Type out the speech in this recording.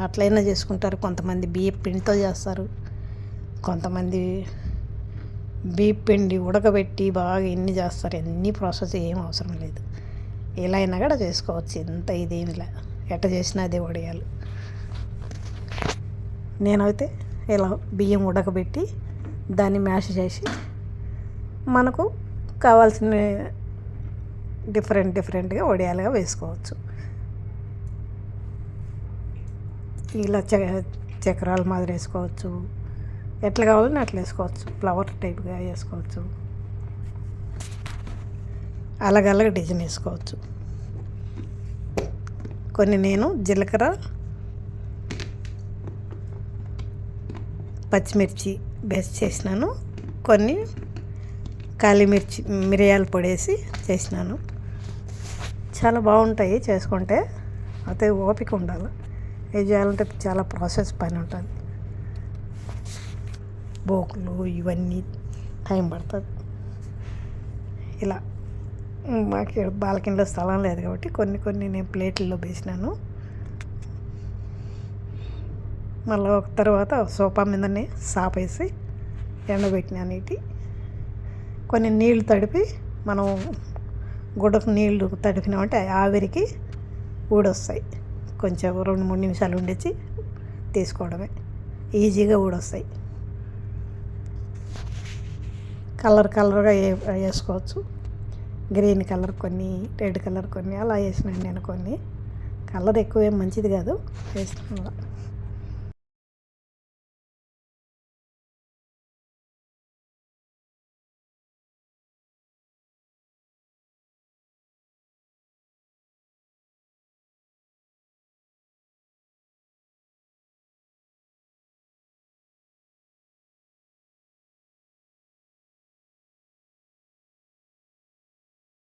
అట్లయినా చేసుకుంటారు. కొంతమంది బియ్యం పిండితో చేస్తారు. కొంతమంది బియ్యం పిండి ఉడకబెట్టి బాగా ఎన్ని చేస్తారు. ఎన్ని ప్రాసెస్ ఏం అవసరం లేదు. ఇలా అయినా కూడా చేసుకోవచ్చు. ఇంత ఇదేమిలా ఎట్ట చేసినా అదే వడియాలు. నేనైతే ఇలా బియ్యం ఉడకబెట్టి దాన్ని మ్యాష్ చేసి మనకు కావాల్సిన డిఫరెంట్గా వడియాలుగా వేసుకోవచ్చు. ఇలా చక్రాల మాదిరి వేసుకోవచ్చు. ఎట్లా కావాలని అట్లా వేసుకోవచ్చు. ఫ్లవర్ టైప్గా వేసుకోవచ్చు. అలగలగ డిజైన్ వేసుకోవచ్చు. కొన్ని నేను జీలకర్ర, పచ్చిమిర్చి బేస్ట్ చేసినాను. కొన్ని కాలిమిర్చి మిరియాల పొడి వేసి చేసినాను. చాలా బాగుంటాయి చేసుకుంటే. అయితే ఓపిక ఉండాలి. ఇది చేయాలంటే చాలా ప్రాసెస్ పని ఉంటుంది. బోకులు ఇవన్నీ టైం పడుతుంది. ఇలా మాకు బాల్కనీలో స్థలం లేదు కాబట్టి కొన్ని నేను ప్లేట్లలో వేసినాను. మళ్ళీ ఒక తర్వాత సోఫా మీదనే సాపేసి ఎండబెట్టినాను. ఇటు కొన్ని నీళ్లు తడిపి మనం గుడ్డకు నీళ్లు తడిపినామంటే ఆవిరికి ఊడొస్తాయి. కొంచెం 2-3 నిమిషాలు ఉండేసి తీసుకోవడమే. ఈజీగా ఊడొస్తాయి. కలర్గా వేసుకోవచ్చు. గ్రీన్ కలర్ కొన్ని, రెడ్ కలర్ కొన్ని అలా వేసినాను నేను. కొన్ని కలర్ ఎక్కువ ఏం మంచిది కాదు వేసినా.